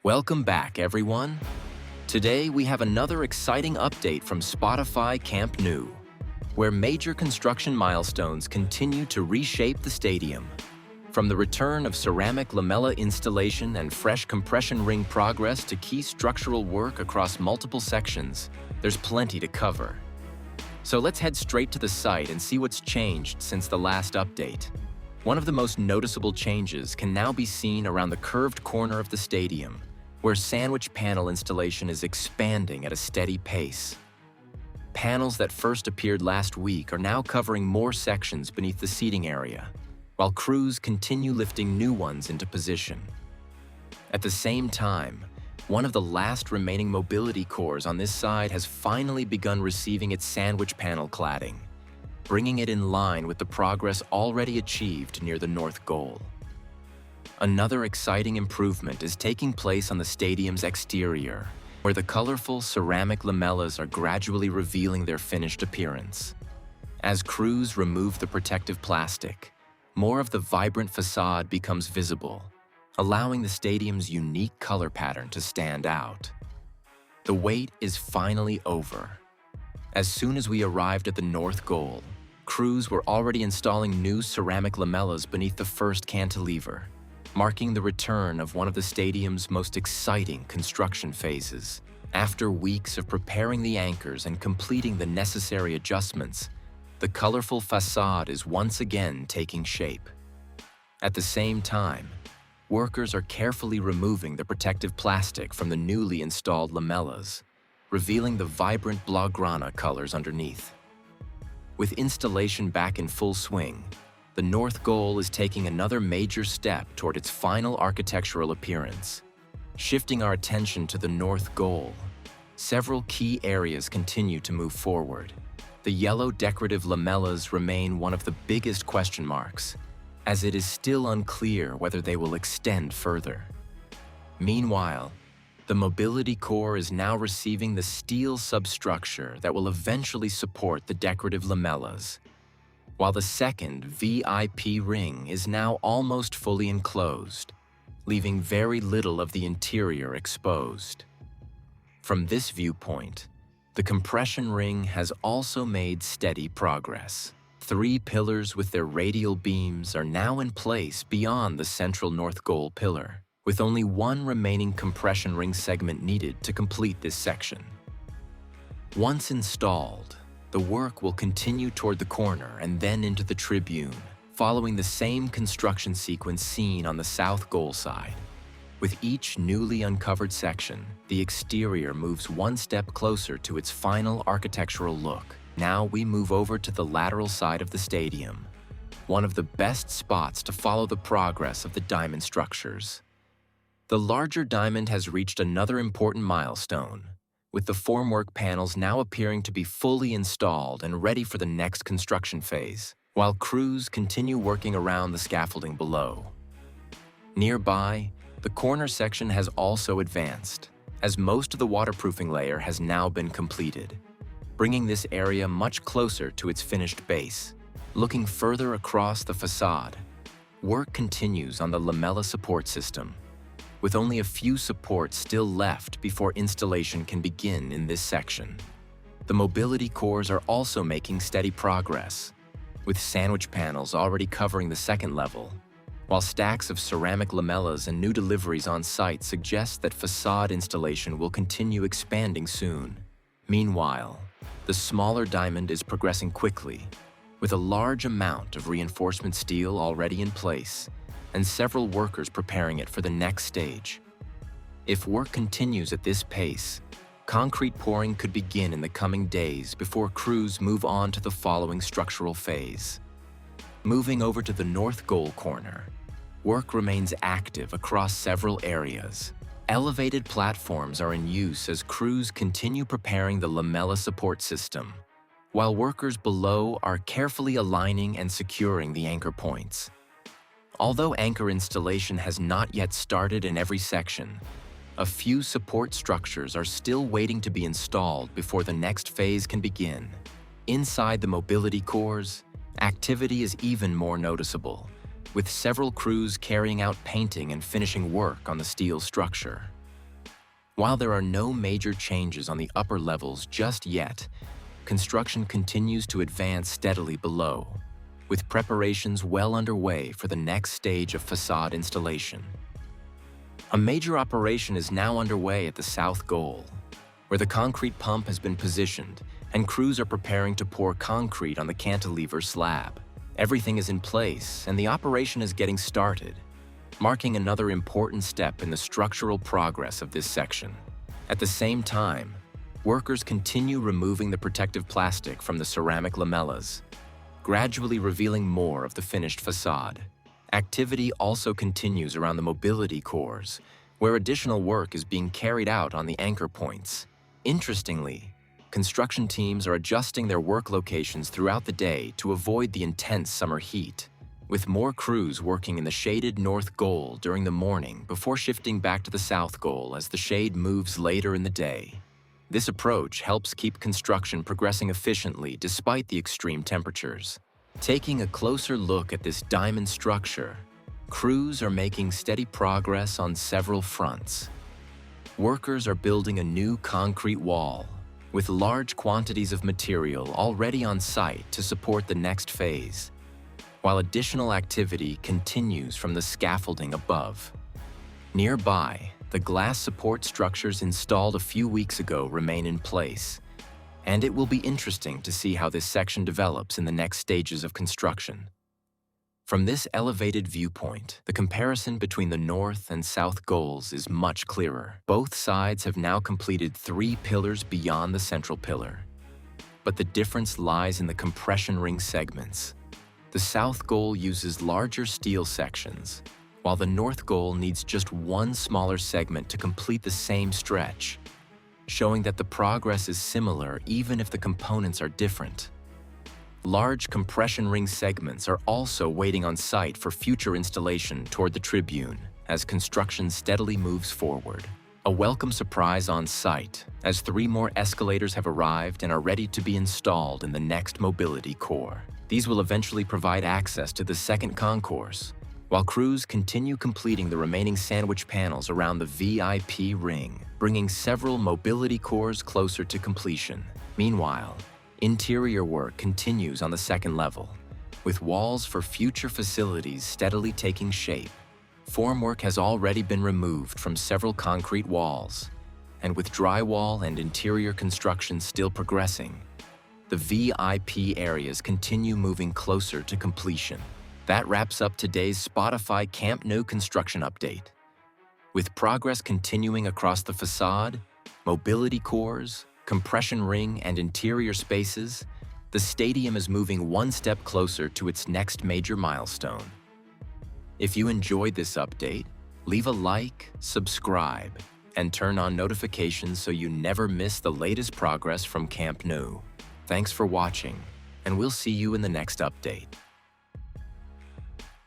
Welcome back, everyone. Today, we have another exciting update from Spotify Camp Nou, where major construction milestones continue to reshape the stadium. From the return of ceramic lamella installation and fresh compression ring progress to key structural work across multiple sections, there's plenty to cover. So let's head straight to the site and see what's changed since the last update. One of the most noticeable changes can now be seen around the curved corner of the stadium, where sandwich panel installation is expanding at a steady pace. Panels that first appeared last week are now covering more sections beneath the seating area, while crews continue lifting new ones into position. At the same time, one of the last remaining mobility cores on this side has finally begun receiving its sandwich panel cladding, bringing it in line with the progress already achieved near the north goal. Another exciting improvement is taking place on the stadium's exterior, where the colorful ceramic lamellas are gradually revealing their finished appearance. As crews remove the protective plastic, more of the vibrant facade becomes visible, allowing the stadium's unique color pattern to stand out. The wait is finally over. As soon as we arrived at the north goal, crews were already installing new ceramic lamellas beneath the first cantilever, marking the return of one of the stadium's most exciting construction phases. After weeks of preparing the anchors and completing the necessary adjustments, the colorful facade is once again taking shape. At the same time, workers are carefully removing the protective plastic from the newly installed lamellas, revealing the vibrant blaugrana colors underneath. With installation back in full swing, the north goal is taking another major step toward its final architectural appearance. Shifting our attention to the north goal, several key areas continue to move forward. The yellow decorative lamellas remain one of the biggest question marks, as it is still unclear whether they will extend further. Meanwhile, the mobility core is now receiving the steel substructure that will eventually support the decorative lamellas, while the second VIP ring is now almost fully enclosed, leaving very little of the interior exposed. From this viewpoint, the compression ring has also made steady progress. 3 pillars with their radial beams are now in place beyond the central north goal pillar, with only one remaining compression ring segment needed to complete this section. Once installed, the work will continue toward the corner and then into the tribune, following the same construction sequence seen on the south goal side. With each newly uncovered section, the exterior moves one step closer to its final architectural look. Now we move over to the lateral side of the stadium, one of the best spots to follow the progress of the diamond structures. The larger diamond has reached another important milestone, with the formwork panels now appearing to be fully installed and ready for the next construction phase, while crews continue working around the scaffolding below. Nearby, the corner section has also advanced, as most of the waterproofing layer has now been completed, bringing this area much closer to its finished base. Looking further across the facade, work continues on the lamella support system, with only a few supports still left before installation can begin in this section. The mobility cores are also making steady progress, with sandwich panels already covering the second level, while stacks of ceramic lamellas and new deliveries on site suggest that facade installation will continue expanding soon. Meanwhile, the smaller diamond is progressing quickly, with a large amount of reinforcement steel already in place, and several workers preparing it for the next stage. If work continues at this pace, concrete pouring could begin in the coming days before crews move on to the following structural phase. Moving over to the north goal corner, work remains active across several areas. Elevated platforms are in use as crews continue preparing the lamella support system, while workers below are carefully aligning and securing the anchor points. Although anchor installation has not yet started in every section, a few support structures are still waiting to be installed before the next phase can begin. Inside the mobility cores, activity is even more noticeable, with several crews carrying out painting and finishing work on the steel structure. While there are no major changes on the upper levels just yet, construction continues to advance steadily below, with preparations well underway for the next stage of facade installation. A major operation is now underway at the south goal, where the concrete pump has been positioned and crews are preparing to pour concrete on the cantilever slab. Everything is in place and the operation is getting started, marking another important step in the structural progress of this section. At the same time, workers continue removing the protective plastic from the ceramic lamellas, gradually revealing more of the finished facade. Activity also continues around the mobility cores, where additional work is being carried out on the anchor points. Interestingly, construction teams are adjusting their work locations throughout the day to avoid the intense summer heat, with more crews working in the shaded north goal during the morning before shifting back to the south goal as the shade moves later in the day. This approach helps keep construction progressing efficiently despite the extreme temperatures. Taking a closer look at this diamond structure, crews are making steady progress on several fronts. Workers are building a new concrete wall, with large quantities of material already on site to support the next phase, while additional activity continues from the scaffolding above. Nearby, the glass support structures installed a few weeks ago remain in place, and it will be interesting to see how this section develops in the next stages of construction. From this elevated viewpoint, the comparison between the north and south goals is much clearer. Both sides have now completed 3 pillars beyond the central pillar, but the difference lies in the compression ring segments. The south goal uses larger steel sections, while the north goal needs just one smaller segment to complete the same stretch, showing that the progress is similar even if the components are different. Large compression ring segments are also waiting on site for future installation toward the tribune as construction steadily moves forward. A welcome surprise on site, as 3 more escalators have arrived and are ready to be installed in the next mobility core. These will eventually provide access to the second concourse, while crews continue completing the remaining sandwich panels around the VIP ring, bringing several mobility cores closer to completion. Meanwhile, interior work continues on the second level, with walls for future facilities steadily taking shape. Formwork has already been removed from several concrete walls, and with drywall and interior construction still progressing, the VIP areas continue moving closer to completion. That wraps up today's Spotify Camp Nou construction update. With progress continuing across the facade, mobility cores, compression ring, and interior spaces, the stadium is moving one step closer to its next major milestone. If you enjoyed this update, leave a like, subscribe, and turn on notifications so you never miss the latest progress from Camp Nou. Thanks for watching, and we'll see you in the next update.